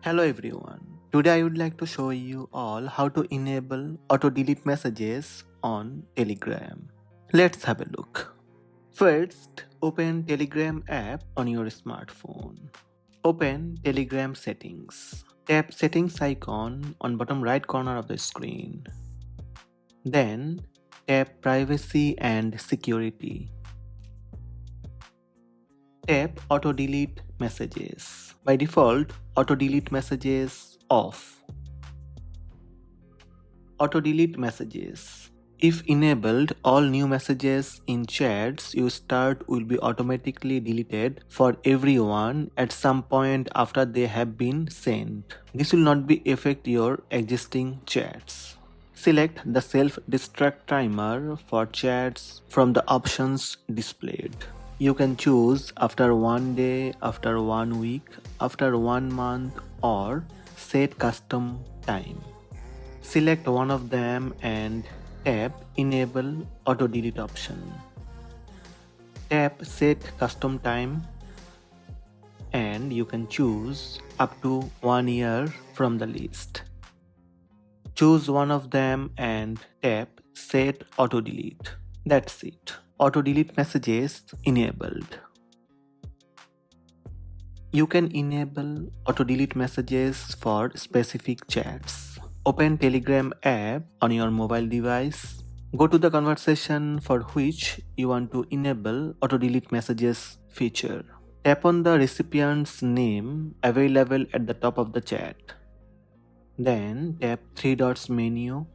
Hello everyone. Today I would like to show you all how to enable auto delete messages on Telegram. Let's have a look. First, open Telegram app on your smartphone. Open Telegram settings. Tap settings icon on bottom right corner of the screen. Then tap privacy and security. Tap auto delete messages. By default, auto delete messages off. Auto delete messages. If enabled, all new messages in chats you start will be automatically deleted for everyone at some point after they have been sent. This will not be affect your existing chats. Select the self-destruct timer for chats from the options displayed. You can choose after 1 day, after 1 week, after 1 month, or set custom time. Select one of them and tap Enable Auto Delete option. Tap Set Custom Time and you can choose up to 1 year from the list. Choose one of them and tap Set Auto Delete. That's it. Auto delete messages enabled. You can enable auto delete messages for specific chats. Open Telegram app on your mobile device. Go to the conversation for which you want to enable auto delete messages feature. Tap on the recipient's name available at the top of the chat. Then tap 3 dots menu.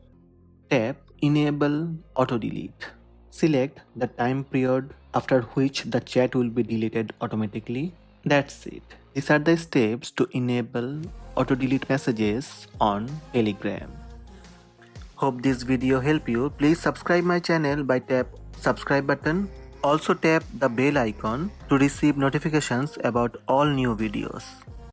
Tap Enable Auto Delete. Select the time period after which the chat will be deleted automatically. That's it. These are the steps to enable auto delete messages on Telegram. Hope this video helped you. Please subscribe my channel by tap subscribe button. Also tap the bell icon to receive notifications about all new videos.